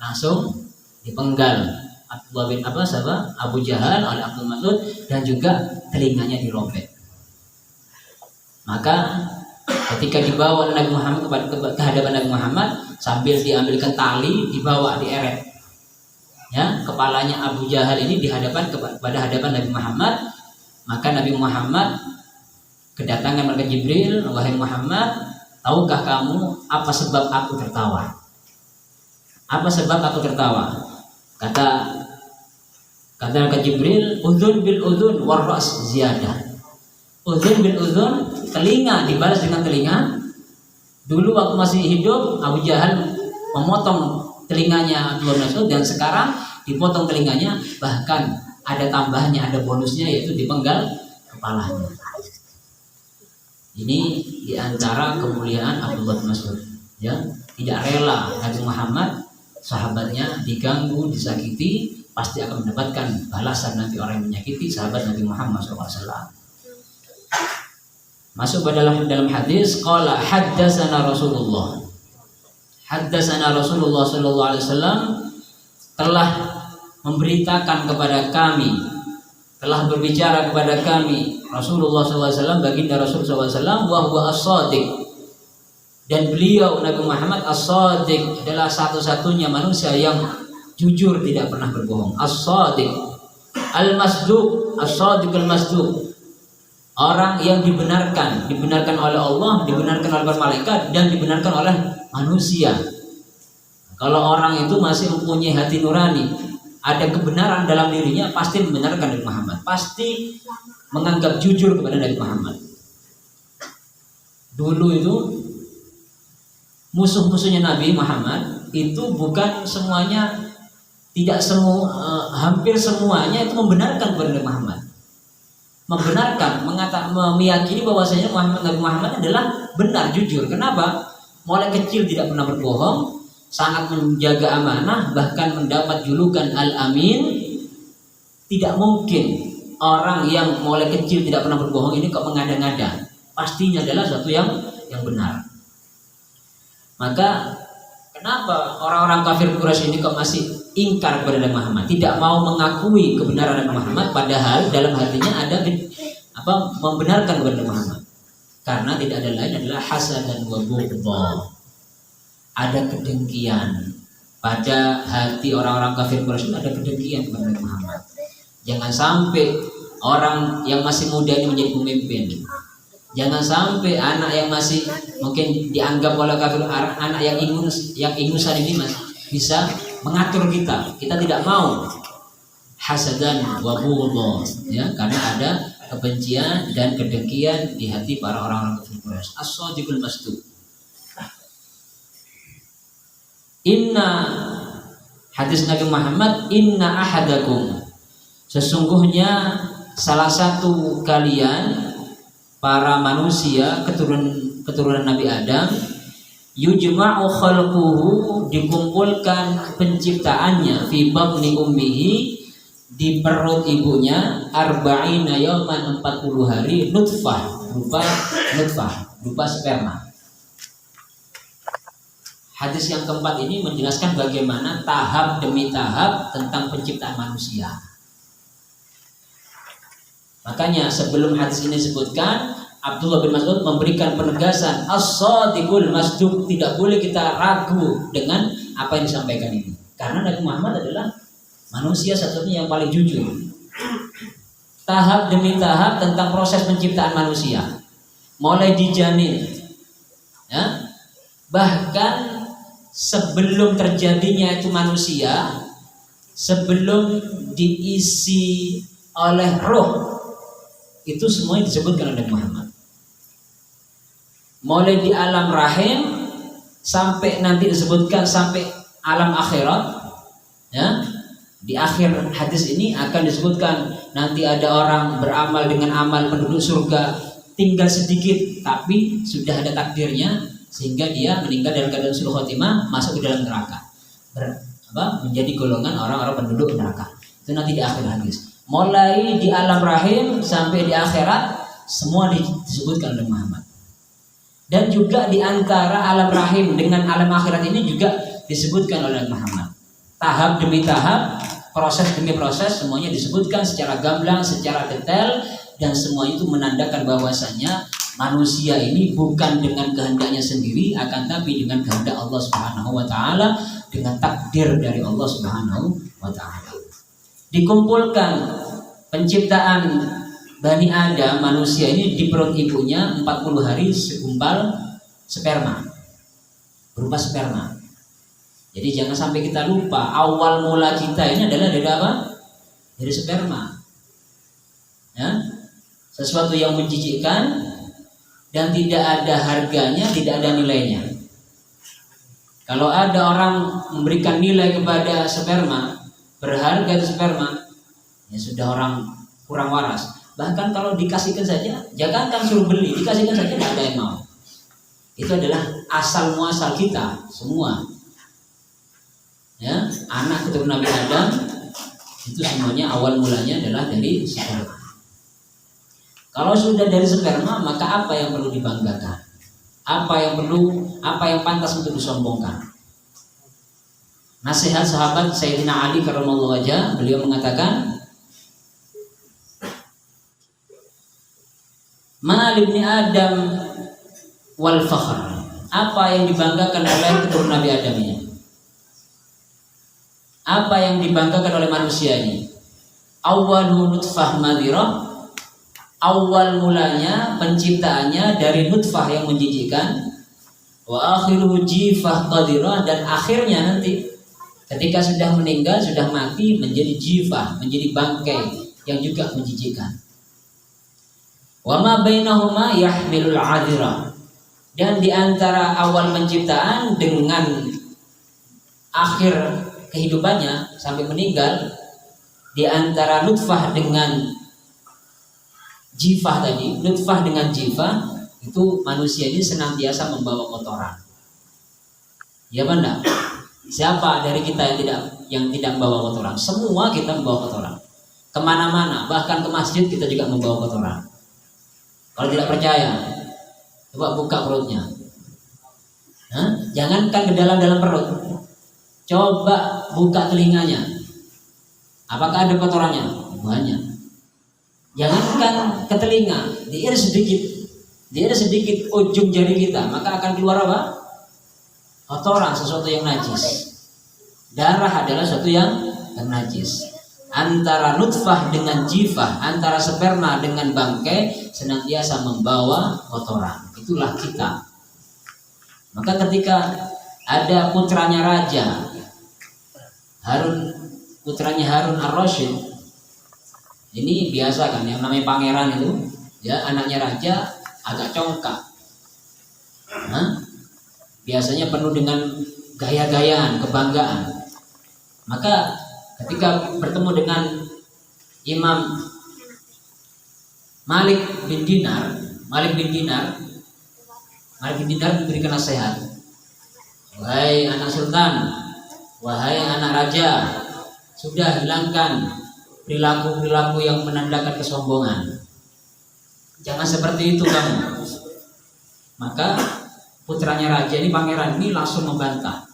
langsung dipenggal Abu Jahal oleh Abdullah bin Mas'ud, dan juga telinganya dirobek. Maka ketika dibawa Nabi Muhammad ke hadapan Nabi Muhammad, sambil diambilkan tali, dibawa dieret, ya, kepalanya Abu Jahal ini pada hadapan Nabi Muhammad. Maka Nabi Muhammad kedatangan malaikat Jibril, wahai Muhammad, tahukah kamu apa sebab aku tertawa? Apa sebab aku tertawa? Kata malaikat Jibril, udhun bil udhun war ra's ziyadah. Udhun bil udhun, telinga dibalas dengan telinga. Dulu waktu masih hidup Abu Jahal memotong telinganya Abdullah bin Mas'ud, dan sekarang dipotong telinganya, bahkan ada tambahannya, ada bonusnya, yaitu dipenggal kepalanya. Ini diantara kemuliaan Abdullah bin Mas'ud, ya, tidak rela Nabi Muhammad sahabatnya diganggu, disakiti, pasti akan mendapatkan balasan nanti orang yang menyakiti sahabat Nabi Muhammad SAW. Masuk pada dalam hadis, qala haddatsana Rasulullah. Haddatsana Rasulullah sallallahu alaihi wasallam telah memberitakan kepada kami, telah berbicara kepada kami Rasulullah SAW, baginda Rasul SAW, wa huwa as-sadiq, dan beliau Nabi Muhammad as-sadiq adalah satu-satunya manusia yang jujur, tidak pernah berbohong. As-sadiq al-masduq, as-sadiq al-masduq, orang yang dibenarkan oleh Allah, dibenarkan oleh para malaikat, dan dibenarkan oleh manusia. Kalau orang itu masih mempunyai hati nurani, ada kebenaran dalam dirinya, pasti membenarkan Nabi Muhammad, pasti menganggap jujur kepada Nabi Muhammad. Dulu itu musuh-musuhnya Nabi Muhammad itu bukan semuanya, hampir semuanya itu membenarkan kepada Nabi Muhammad, meyakini bahwasanya Nabi Muhammad adalah benar, jujur. Kenapa? Mulai kecil tidak pernah berbohong, sangat menjaga amanah, bahkan mendapat julukan Al-Amin. Tidak mungkin orang yang mulai kecil tidak pernah berbohong ini kok mengada-ngada. Pastinya adalah sesuatu yang benar. Maka kenapa orang-orang kafir Quraisy ini kok masih ingkar kepada Nabi Muhammad, tidak mau mengakui kebenaran Nabi Muhammad, padahal dalam hatinya ada membenarkan kepada Nabi Muhammad? Karena tidak ada lain adalah hasad dan wabughdha. Ada kedengkian pada hati orang-orang kafir Quraisy, ada kedengkian kepada Nabi Muhammad. Jangan sampai orang yang masih muda ini menjadi pemimpin. Jangan sampai anak yang masih mungkin dianggap oleh kafir, anak yang ingusan ini bisa mengatur kita. Kita tidak mau hasadan wa bughdha, ya, karena ada kebencian dan kedengkian di hati para orang-orang kafir Quraisy. As-shadiqul masduq. Inna, hadis Nabi Muhammad, inna ahadakum, sesungguhnya salah satu kalian para manusia keturunan Nabi Adam, yujma'u khalquhu, dikumpulkan penciptaannya, fi batni ummihi, di perut ibunya, arba'ina yawman, 40 hari, nutfah, berupa sperma. Hadis yang keempat ini menjelaskan bagaimana tahap demi tahap tentang penciptaan manusia. Makanya sebelum hadis ini disebutkan, Abdullah bin Mas'ud memberikan penegasan, as-shadiqul masduq, tidak boleh kita ragu dengan apa yang disampaikan ini. Karena Nabi Muhammad adalah manusia satunya yang paling jujur. Tahap demi tahap tentang proses penciptaan manusia, mulai dijanin, ya, bahkan sebelum terjadinya itu manusia, sebelum diisi oleh roh, itu semuanya disebutkan oleh Muhammad. Mulai di alam rahim sampai nanti disebutkan sampai alam akhirat, ya. Di akhir hadis ini akan disebutkan nanti ada orang beramal dengan amal penduduk surga tinggal sedikit, tapi sudah ada takdirnya sehingga dia meninggal dalam keadaan sulh khotimah, masuk ke dalam neraka, menjadi golongan orang-orang penduduk neraka. Itu nanti di akhir hadis. Mulai di alam rahim sampai di akhirat semua disebutkan oleh Muhammad. Dan juga di antara alam rahim dengan alam akhirat ini juga disebutkan oleh Muhammad. Tahap demi tahap, proses demi proses, semuanya disebutkan secara gamblang, secara detail, dan semua itu menandakan bahwasanya manusia ini bukan dengan kehendaknya sendiri, akan tapi dengan kehendak Allah Subhanahu wa taala, dengan takdir dari Allah Subhanahu wa taala. Dikumpulkan penciptaan Bani Adam, manusia ini di perut ibunya 40 hari segumpal sperma, berupa sperma. Jadi jangan sampai kita lupa, awal mula kita ini adalah dari apa? Dari sperma, ya, sesuatu yang menjijikkan dan tidak ada harganya, tidak ada nilainya. Kalau ada orang memberikan nilai kepada sperma, berharga itu sperma, ya sudah orang kurang waras. Bahkan kalau dikasihkan saja, jangankan suruh beli, dikasihkan saja tidak ada yang mau. Itu adalah asal muasal kita semua, ya, anak keturunan Nabi Adam itu semuanya awal mulanya adalah dari sperma. Kalau sudah dari sperma, maka apa yang perlu dibanggakan? Apa yang pantas untuk disombongkan? Nasihat sahabat Sayyidina Ali karramallahu wajhah, beliau mengatakan, ma libni Adam wal fakhr. Apa yang dibanggakan oleh keturunan Nabi Adam ini? Apa yang dibanggakan oleh manusia ini? Awwalu nutfah madhirah, awal mulanya penciptaannya dari nutfah yang menjijikkan, wa akhiruhu jifah qadirah, dan akhirnya nanti ketika sudah meninggal, sudah mati, menjadi jifah, menjadi bangkai yang juga menjijikkan. Wa ma bainahuma yahmilul adhirah, dan di antara awal penciptaan dengan akhir kehidupannya sampai meninggal, di antara nutfah dengan jifah tadi, nutfah dengan jifah, itu manusia ini senantiasa membawa kotoran. Ya benar. Siapa dari kita yang tidak membawa kotoran? Semua kita membawa kotoran. Kemana-mana, bahkan ke masjid kita juga membawa kotoran. Kalau tidak percaya, coba buka perutnya. Jangankan ke dalam perut, coba buka telinganya. Apakah ada kotorannya? Banyak. Jangankan ke telinga, diiris sedikit ujung jari kita, maka akan keluar apa? Kotoran, sesuatu yang najis. Darah adalah sesuatu yang najis. Antara nutfah dengan jifah, antara sperma dengan bangkai, senantiasa membawa kotoran. Itulah kita. Maka ketika ada putranya raja Harun, putranya Harun Ar-Rasyid. Ini biasa kan yang namanya pangeran itu, ya anaknya raja agak congkak. Biasanya penuh dengan gaya-gayaan, kebanggaan. Maka ketika bertemu dengan Imam Malik bin Dinar memberikan nasihat. Wahai anak sultan, wahai anak raja, sudah hilangkan perilaku-perilaku yang menandakan kesombongan. Jangan seperti itu kamu. Maka putranya raja ini, pangeran ini langsung membantah.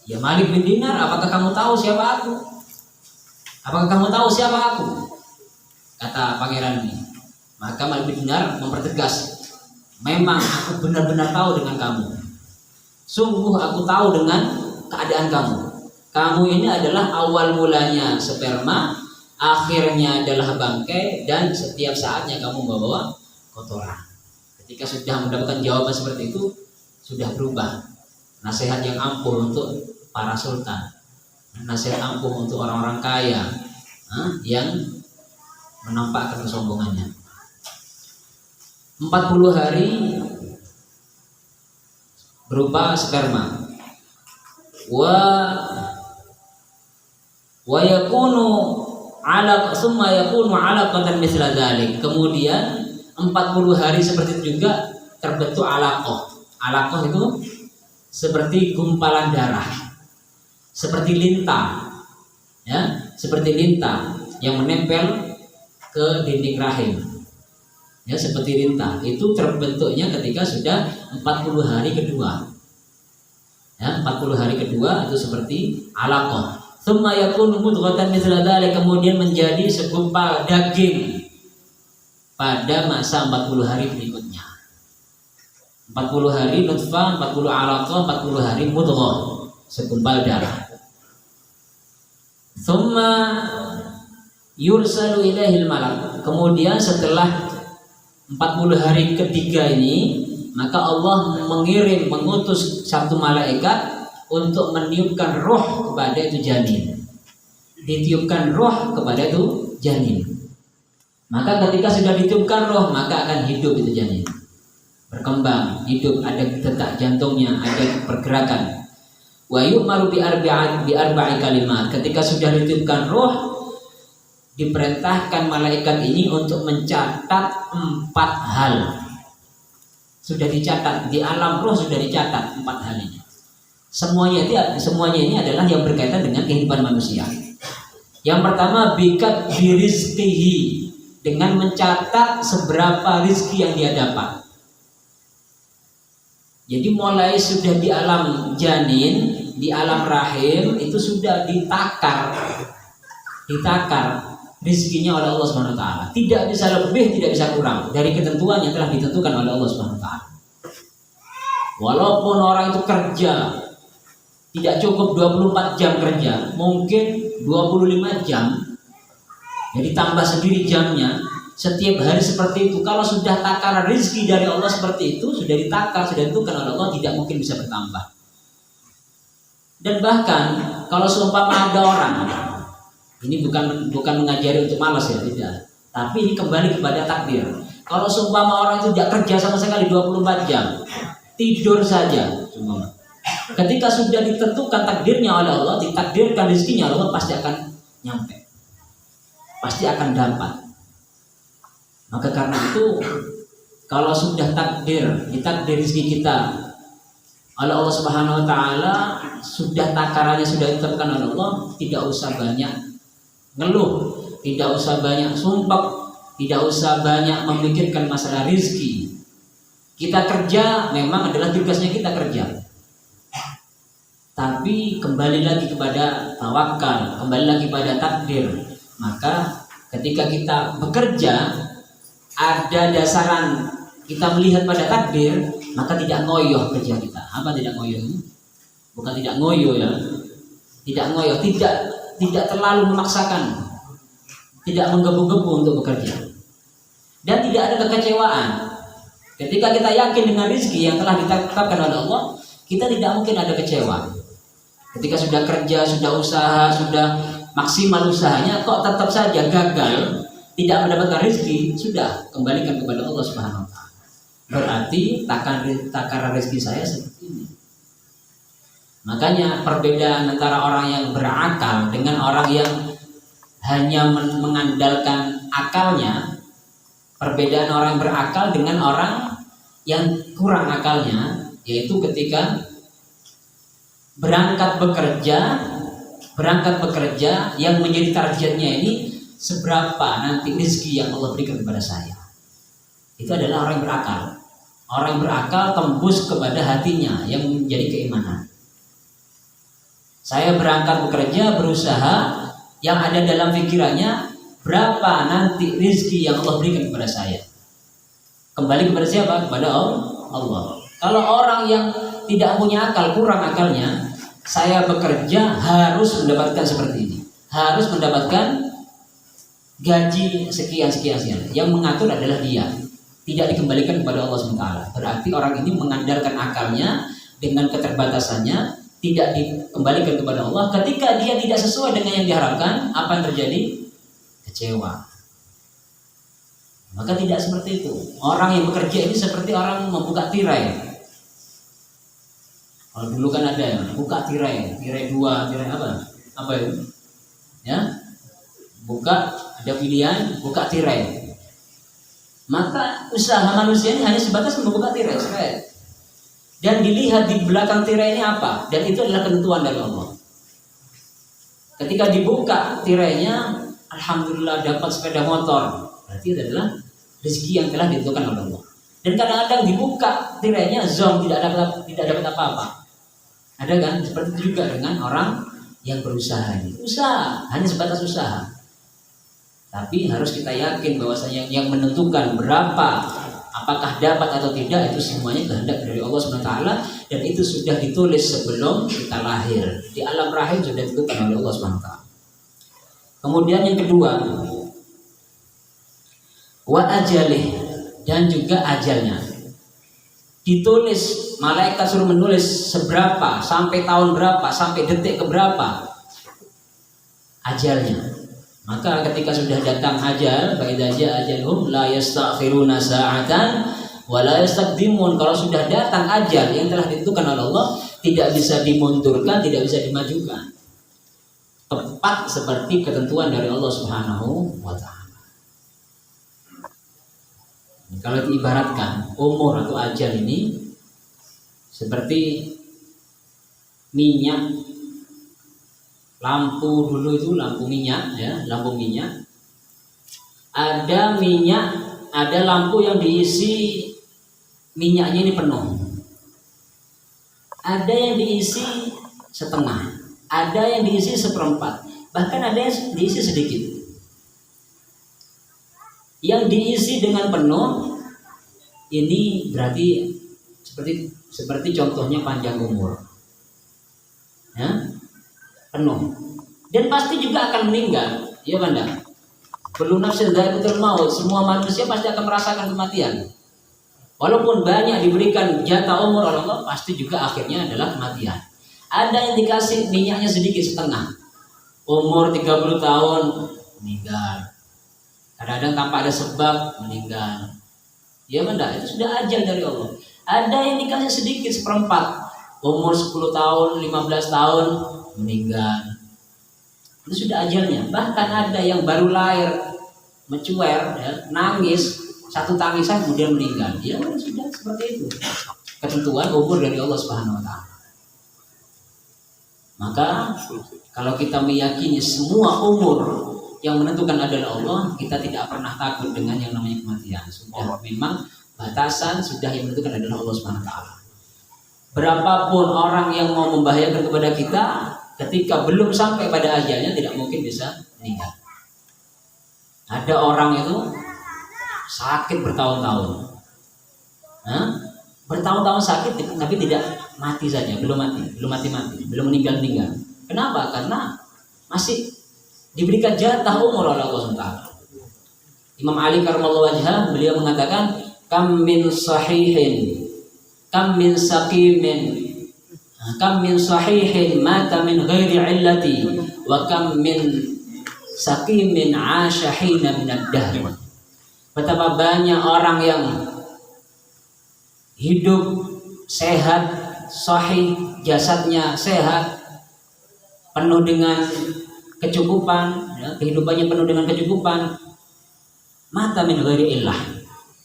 Ya Malik bin Dinar, apakah kamu tahu siapa aku? Apakah kamu tahu siapa aku? Kata pangeran ini. Maka Malik bin Dinar mempertegas, memang aku benar-benar tahu dengan kamu. Sungguh aku tahu dengan keadaan kamu. Kamu ini adalah awal mulanya sperma, akhirnya adalah bangkai, dan setiap saatnya kamu membawa kotoran. Ketika sudah mendapatkan jawaban seperti itu, sudah berubah. Nasihat yang ampuh untuk para sultan, nasihat ampuh untuk orang-orang kaya yang menampakkan kesombongannya. 40 hari berupa sperma. Wa yakunu ala summa yakunu alaqatan mithla dzalik. Kemudian 40 hari seperti itu juga terbentuk alaqah. Alaqah itu seperti gumpalan darah, seperti lintah, ya, seperti lintah yang menempel ke dinding rahim. Ya, seperti lintah. Itu terbentuknya ketika sudah 40 hari kedua. Ya, 40 hari kedua itu seperti alaqah. Tsumma yakunu mudghatan mithla dzalik, kemudian menjadi segumpal daging pada masa 40 hari berikutnya. 40 hari nutfah, 40 alaqah, 40 hari mudghah, segumpal darah. Tsumma yursalu ilaihil malak. Kemudian setelah 40 hari ketiga ini, maka Allah mengutus satu malaikat untuk meniupkan roh kepada itu janin. Ditiupkan roh kepada itu janin. Maka ketika sudah ditiupkan roh, maka akan hidup itu janin. Berkembang, hidup, ada detak jantungnya, ada pergerakan. Wa yu'maru bi arba'i kalimat. Ketika sudah ditiupkan roh, diperintahkan malaikat ini untuk mencatat 4 hal. Sudah dicatat di alam roh, sudah dicatat 4 hal ini. Semuanya ini adalah yang berkaitan dengan kehidupan manusia. Yang pertama, bikat birizqihi, dengan mencatat seberapa rizki yang dia dapat. Jadi mulai sudah di alam janin, di alam rahim itu sudah ditakar rizkinya oleh Allah Subhanahu wa taala. Tidak bisa lebih, tidak bisa kurang dari ketentuan yang telah ditentukan oleh Allah Subhanahu wa taala. Walaupun orang itu kerja tidak cukup 24 jam kerja, mungkin 25 jam. Jadi tambah sendiri jamnya. Setiap hari seperti itu. Kalau sudah takaran rizki dari Allah seperti itu, sudah ditakar, sudah ditentukan oleh Allah, tidak mungkin bisa bertambah. Dan bahkan kalau seumpama ada orang, ini bukan mengajari untuk malas ya, tidak. Tapi ini kembali kepada takdir. Kalau seumpama orang itu tidak kerja sama sekali 24 jam, tidur saja, ketika sudah ditentukan takdirnya oleh Allah, ditakdirkan rezekinya oleh Allah, pasti akan nyampe, pasti akan dapat. Maka karena itu, kalau sudah ditakdir rezeki kita oleh Allah Subhanahu wa taala, sudah takarannya sudah ditetapkan oleh Allah, tidak usah banyak ngeluh, tidak usah banyak sumpah, tidak usah banyak memikirkan masalah rezeki. Kita kerja memang adalah tugasnya kita kerja. Tapi kembali lagi kepada tawakal, kembali lagi pada takdir. Maka ketika kita bekerja, ada dasaran kita melihat pada takdir, maka tidak ngoyoh kerja kita. Apa tidak ngoyoh ini? Bukan tidak ngoyo ya. Tidak ngoyoh, tidak terlalu memaksakan, tidak menggebu-gebu untuk bekerja. Dan tidak ada kekecewaan. Ketika kita yakin dengan rezeki yang telah ditetapkan oleh Allah, kita tidak mungkin ada kecewa. Ketika sudah kerja, sudah usaha, sudah maksimal usahanya, kok tetap saja gagal, tidak mendapatkan rezeki, sudah kembalikan kepada Allah Subhanahu wa taala. Berarti takaran rezeki saya seperti ini. Makanya perbedaan antara orang yang berakal dengan orang yang hanya mengandalkan akalnya, perbedaan orang yang berakal dengan orang yang kurang akalnya, yaitu ketika berangkat bekerja yang menjadi targetnya ini seberapa nanti rezeki yang Allah berikan kepada saya. Itu adalah orang yang berakal. Orang yang berakal tembus kepada hatinya yang menjadi keimanan. Saya berangkat bekerja, berusaha, yang ada dalam pikirannya berapa nanti rezeki yang Allah berikan kepada saya. Kembali kepada siapa? Kepada Allah. Kalau orang yang tidak punya akal, kurang akalnya, saya bekerja harus mendapatkan seperti ini, harus mendapatkan gaji sekian. Yang mengatur adalah dia, tidak dikembalikan kepada Allah SWT. Berarti orang ini mengandalkan akalnya dengan keterbatasannya, tidak dikembalikan kepada Allah. Ketika dia tidak sesuai dengan yang diharapkan, apa yang terjadi? Kecewa. Maka tidak seperti itu. Orang yang bekerja ini seperti orang membuka tirai. Kalau dulu kan ada ya, buka tirai 2, tirai apa itu? Ya, buka, ada pilihan, buka tirai. Maka usaha manusia ini hanya sebatas membuka tirai. Dan dilihat di belakang tirai ini apa? Dan itu adalah ketentuan dari Allah. Ketika dibuka tirainya, alhamdulillah dapat sepeda motor. Berarti itu adalah rezeki yang telah ditentukan oleh Allah. Dan kadang-kadang dibuka tirainya, zong, tidak dapat apa-apa. Ada kan? Seperti itu juga dengan orang yang berusaha ini. Usaha, hanya sebatas usaha. Tapi harus kita yakin bahwasanya yang menentukan berapa, apakah dapat atau tidak, itu semuanya kehendak dari Allah SWT. Dan itu sudah ditulis sebelum kita lahir. Di alam rahim sudah ditentukan oleh Allah SWT. Kemudian yang kedua, wa ajalih, dan juga ajalnya. Ditulis, malaikat suruh menulis seberapa, sampai tahun berapa, sampai detik keberapa ajalnya. Maka ketika sudah datang ajal, fa idza jaa ajaluhum la yastakhiruna sa'atan wa la yastaqdimun. Kalau sudah datang ajal yang telah ditentukan oleh Allah, tidak bisa dimundurkan, tidak bisa dimajukan. Tepat seperti ketentuan dari Allah Subhanahu wa taala. Kalau diibaratkan umur atau ajal ini seperti minyak, lampu dulu itu lampu minyak ya, lampu minyak. Ada minyak, ada lampu yang diisi minyaknya ini penuh. Ada yang diisi setengah, ada yang diisi seperempat, bahkan ada yang diisi sedikit. Yang diisi dengan penuh ini berarti seperti contohnya panjang umur, ya, penuh, dan pasti juga akan meninggal, ya banda. Kullu nafsin dha'iqatul maut, semua manusia pasti akan merasakan kematian. Walaupun banyak diberikan jatah umur oleh Allah, pasti juga akhirnya adalah kematian. Ada yang dikasih minyaknya sedikit, setengah, umur 30 tahun meninggal. Kadang-kadang tanpa ada sebab meninggal. Ya benda, itu sudah ajal dari Allah. Ada yang dikasih sedikit, seperempat, umur 10 tahun, 15 tahun meninggal. Itu sudah ajalnya. Bahkan ada yang baru lahir, mencuer, ya, nangis, satu tangisan kemudian meninggal. Ya sudah seperti itu. Ketentuan umur dari Allah Subhanahu wa taala. Maka kalau kita meyakini semua umur yang menentukan adalah Allah, kita tidak pernah takut dengan yang namanya kematian. Sudah memang batasan, sudah yang menentukan adalah Allah Subhanahu wa taala. Berapapun orang yang mau membahayakan kepada kita, ketika belum sampai pada ajalnya tidak mungkin bisa meninggal. Ada orang itu sakit bertahun-tahun, bertahun-tahun sakit tapi tidak mati saja, belum mati, belum meninggal. Kenapa? Karena masih diberikan jatah umur oleh Allah SWT. Imam Ali karramallahu wajhah, beliau mengatakan, kam min sahihin, kam min saqimin, Kam min sahihin mata min ghairi illati wa kam min saqimin 'asha hina min ad-dahr. Betapa banyak orang yang hidup sehat, sahih, jasadnya sehat, penuh dengan kecukupan, ya, kehidupannya penuh dengan kecukupan. Mata min ghairi illah,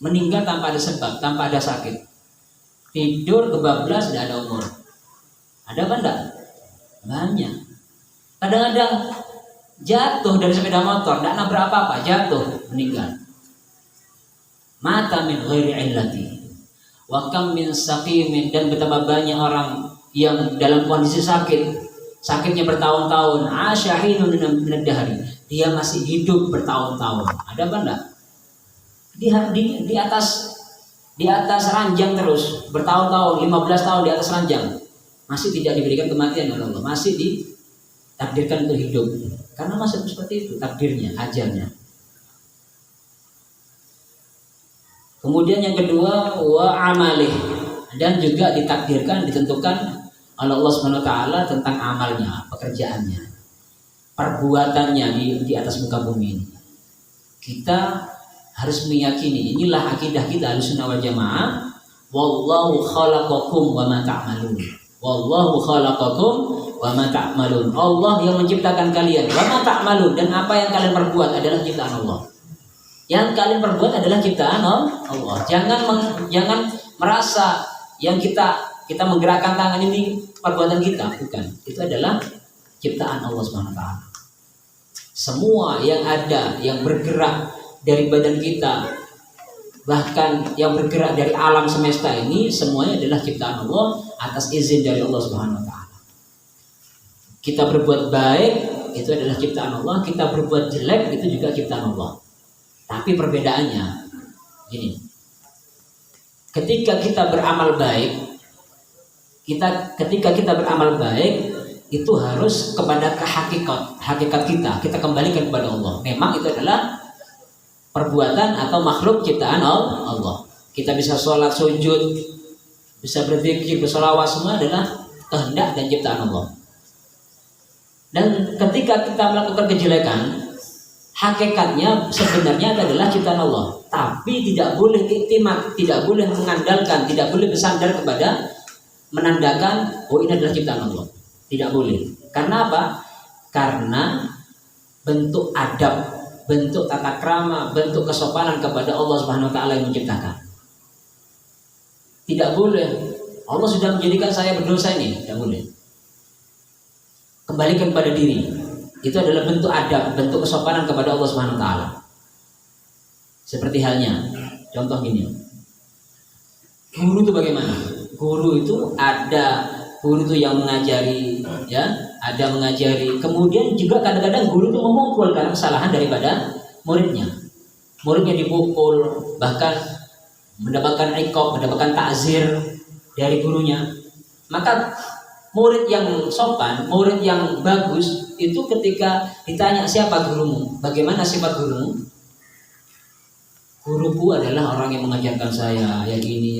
meninggal tanpa ada sebab, tanpa ada sakit. Tidur kebablas, tidak ada umur. Ada kan enggak? Banyak. Kadang-kadang jatuh dari sepeda motor, tidak nabrak apa-apa, jatuh, meninggal. Mata min ghairi illati wa kam min saqimin, dan betapa banyak orang yang dalam kondisi sakit, sakitnya bertahun-tahun, asyahinun min ad-dahri, dia masih hidup bertahun-tahun. Ada apa enggak? Di atas ranjang terus bertahun-tahun, 15 tahun di atas ranjang, masih tidak diberikan kematian oleh Allah, masih ditakdirkan untuk hidup, karena masih seperti itu takdirnya, ajalnya. Kemudian yang kedua, wa amalih, dan juga ditakdirkan, ditentukan oleh Allah Subhanahu wa taala tentang amalnya, pekerjaannya, perbuatannya di atas muka bumi ini. Kita harus meyakini, inilah akidah kita Ahlussunnah wal Jamaah, wallahu khalaqakum wa ma ta'malun. Wallahu khalaqakum wa ma ta'malun. Allah yang menciptakan kalian, wa ma ta'malun, dan apa yang kalian perbuat adalah ciptaan Allah. Yang kalian perbuat adalah ciptaan Allah. Jangan merasa yang kita menggerakkan tangan ini perbuatan kita, bukan. Itu adalah ciptaan Allah Subhanahu wa taala. Semua yang ada, yang bergerak dari badan kita, bahkan yang bergerak dari alam semesta ini, semuanya adalah ciptaan Allah atas izin dari Allah Subhanahu wa taala. Kita berbuat baik, itu adalah ciptaan Allah. Kita berbuat jelek, itu juga ciptaan Allah. Tapi perbedaannya gini. Ketika kita beramal baik, ketika kita beramal baik, itu harus kepada hakikat kita kembalikan kepada Allah. Memang itu adalah perbuatan atau makhluk ciptaan Allah. Kita bisa sholat, sujud, bisa berzikir, bersolawat, semua adalah kehendak dan ciptaan Allah. Dan ketika kita melakukan kejelekan, hakikatnya sebenarnya adalah ciptaan Allah. Tapi tidak boleh iktimat, tidak boleh mengandalkan, tidak boleh bersandar kepada menandakan oh ini adalah ciptaan Allah. Tidak boleh. Karena apa? Karena bentuk adab, bentuk tata krama, bentuk kesopanan kepada Allah Subhanahu wa taala yang menciptakan. Tidak boleh. Allah sudah menjadikan saya berdosa ini, tidak boleh. Kembalikan pada diri. Itu adalah bentuk adab, bentuk kesopanan kepada Allah Subhanahu wa taala. Seperti halnya contoh gini. Guru itu bagaimana? Guru itu yang mengajari, ya, ada mengajari. Kemudian juga kadang-kadang guru itu memukul karena kesalahan daripada muridnya. Muridnya dipukul, bahkan mendapatkan iqab, mendapatkan ta'zir dari gurunya. Maka murid yang sopan, murid yang bagus itu ketika ditanya siapa gurumu, bagaimana sifat gurumu? Guruku adalah orang yang mengajarkan saya yang ini.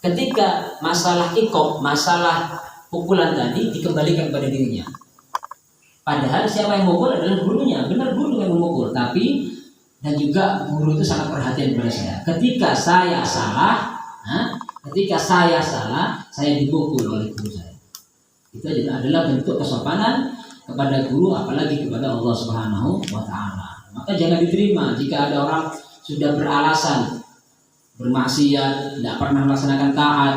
Ketika masalah iqab, masalah pukulan tadi dikembalikan pada dirinya. Padahal siapa yang memukul adalah gurunya, benar guru yang memukul. Tapi dan juga guru itu sangat perhatian pada saya. Ketika saya salah, saya dipukul oleh guru saya. Itu adalah bentuk kesopanan kepada guru, apalagi kepada Allah Subhanahu wa taala. Maka jangan diterima jika ada orang sudah beralasan bermaksiat, tidak pernah melaksanakan taat,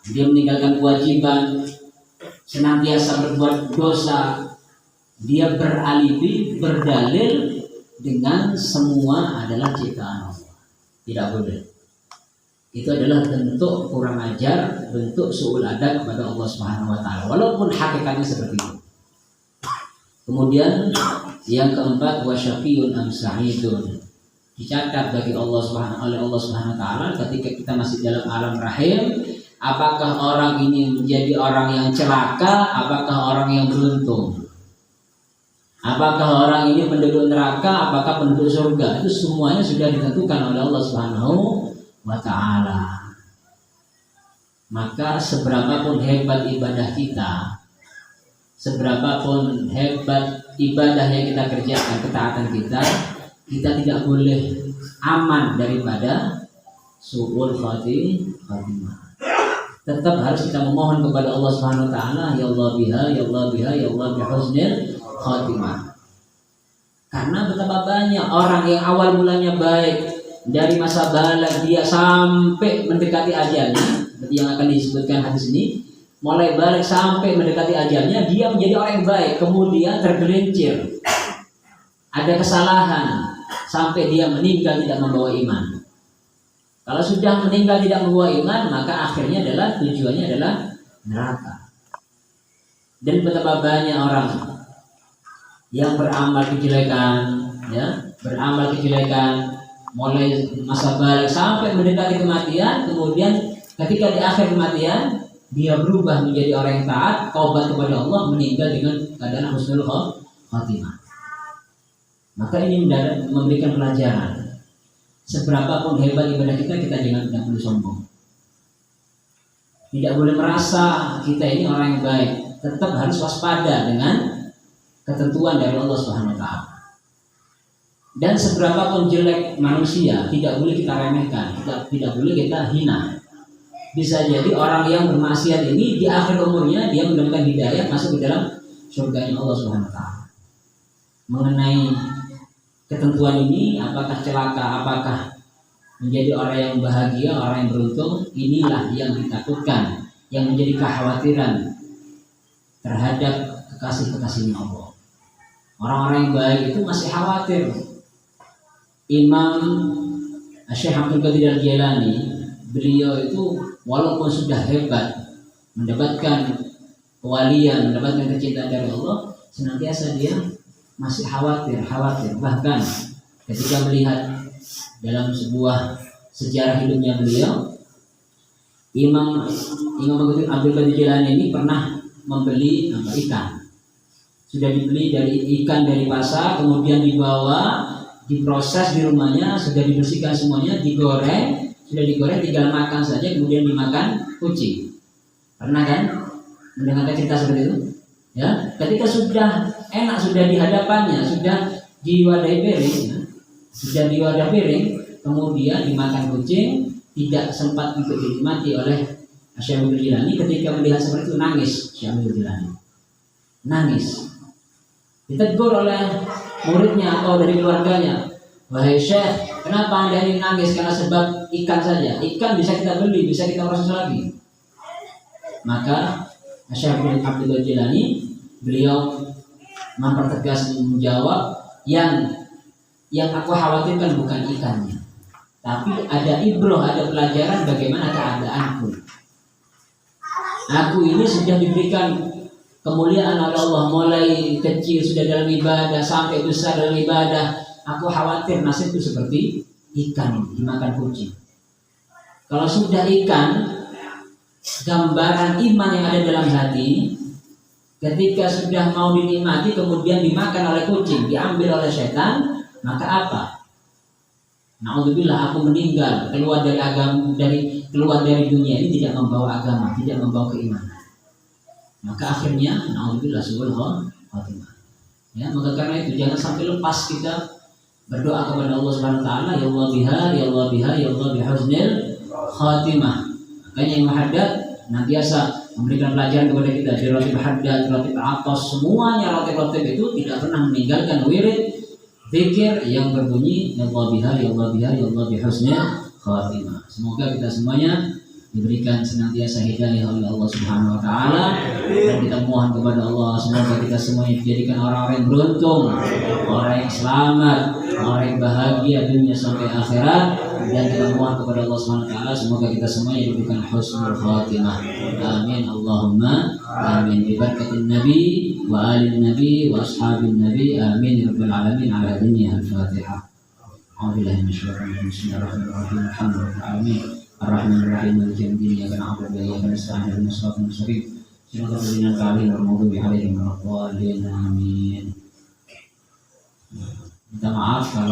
dia meninggalkan kewajiban, senantiasa berbuat dosa, dia beralibi, berdalil dengan semua adalah ciptaan Allah. Tidak boleh. Itu adalah bentuk kurang ajar, bentuk su'ul adab kepada Allah Subhanahu wa taala, walaupun hakikatnya seperti itu. Kemudian yang keempat, wasyaqiyun am sa'idun, dicatat bagi Allah Subhanahu wa taala ketika kita masih dalam alam rahim, apakah orang ini menjadi orang yang celaka, apakah orang yang beruntung, apakah orang ini penduduk neraka, apakah penduduk surga. Itu semuanya sudah ditentukan oleh Allah Subhanahu wa taala. maka seberapapun hebat ibadah kita, seberapapun hebat ibadah yang kita kerjakan, ketaatan kita tidak boleh aman daripada su'ul khatimah. Tetap harus kita memohon kepada Allah Subhanahu wa taala, ya Allah biha, ya Allah biha, ya Allah bihusnil khatimah. Karena betapa banyak orang yang awal mulanya baik, dari masa baligh dia sampai mendekati ajalnya, seperti yang akan disebutkan hadis ini, mulai balik sampai mendekati ajalnya dia menjadi orang yang baik, kemudian tergelincir, ada kesalahan sampai dia meninggal tidak membawa iman. Kalau sudah meninggal tidak membawa iman, maka akhirnya adalah tujuannya adalah neraka. Dan betapa banyak orang yang beramal kejelekan, mulai masa balik sampai mendekati kematian, kemudian ketika di akhir kematian dia berubah menjadi orang yang taat, taubat kepada Allah, meninggal dengan keadaan husnul khatimah. Maka ini memberikan pelajaran. Seberapapun hebat ibadah kita jangan tidak boleh sombong. Tidak boleh merasa kita ini orang yang baik. Tetap harus waspada dengan ketentuan dari Allah Subhanahu wa taala. Dan seberapapun jelek manusia tidak boleh kita remehkan, tidak boleh kita hina. Bisa jadi orang yang bermaksiat ini di akhir umurnya dia mendapatkan hidayah masuk ke dalam surganya Allah Subhanahu wa taala. Mengenai ketentuan ini, apakah celaka, apakah menjadi orang yang bahagia, orang yang beruntung, inilah yang ditakutkan, yang menjadi kekhawatiran terhadap kekasih-kekasihnya Allah. Orang-orang yang baik itu masih khawatir. Imam Syekh Abdul Qadir Al-Jailani, beliau itu walaupun sudah hebat, mendapatkan kewalian, mendapatkan kecintaan dari Allah, senantiasa dia masih khawatir. Bahkan ketika melihat dalam sebuah sejarah hidupnya beliau, Imam Abdul Qadir Jailani ini pernah membeli ikan. Sudah dibeli dari ikan dari pasar, kemudian dibawa, diproses di rumahnya, sudah dibersihkan semuanya, digoreng, tinggal makan saja, kemudian dimakan kucing. Pernah kan mendengarkan cerita seperti itu? Ya, ketika sudah enak, sudah di hadapannya, sudah di wadah piring, kemudian dimakan kucing, tidak sempat untuk dinikmati oleh Syekh Abdul Jilani. Ketika melihat seperti itu nangis Syekh Abdul Jilani. Nangis. Ditegur oleh muridnya atau dari keluarganya. Wahai Syekh, kenapa Anda ini nangis? Karena sebab ikan saja. Ikan bisa kita beli, bisa kita proses lagi. Maka Syekh Abdul Jilani beliau mempertegas menjawab, yang aku khawatirkan bukan ikannya, tapi ada ibroh, ada pelajaran bagaimana keadaanku. Aku ini sudah diberikan kemuliaan oleh Allah, mulai kecil sudah dalam ibadah sampai besar dalam ibadah. Aku khawatir nasibku seperti ikan ini, dimakan kucing. Kalau sudah ikan, gambaran iman yang ada dalam hati, ketika sudah mau dinikmati kemudian dimakan oleh kucing, diambil oleh setan, maka apa? Na'udzubillah, aku meninggal, keluar dari agama, keluar dari dunia ini tidak membawa agama, tidak membawa keimanan. Maka akhirnya na'udzubillah su'ul khatimah. Ya, maka karena itu jangan sampai lepas kita berdoa kepada Allah Subhanahu wa taala, ya Allah biha, ya Allah biha, ya Allah bihusnil khatimah. Makanya yang Haddad nantiasa memberikan pelajaran kepada kita di Ratib Haddad, Ratib Atas, semuanya ratib-ratib itu tidak pernah meninggalkan wirid zikir yang berbunyi ya Allah biha, ya Allah biha, ya Allah bihusnil khatimah. Semoga kita semuanya diberikan senantiasa hidayah oleh Allah Subhanahu wa taala, dan kita mohon kepada Allah semoga kita semuanya dijadikan orang-orang yang beruntung, orang yang selamat, orang yang bahagia dunia sampai akhirat, dan kita mohon kepada Allah Subhanahu wa taala semoga kita semuanya diberikan husnul khatimah. Amin Allahumma amin bi barakatin nabi wa alin nabi wa ashabin nabi amin ya rabbal alamin. Ala dunia al-Fatihah. A'udzubillahi minasyaitonir rajim. Bismillahirrahmanirrahim. Alhamdulillahi alamin. Ar-Rahman Ar-Rahim Maliki Yawmiddin. Iyyaka na'budu wa iyyaka nasta'in. Ihdinas siratal mustaqim. Siratal ladzina an'amta 'alaihim ghairil maghdubi 'alaihim waladdallin. Amin. Minta maaf kalau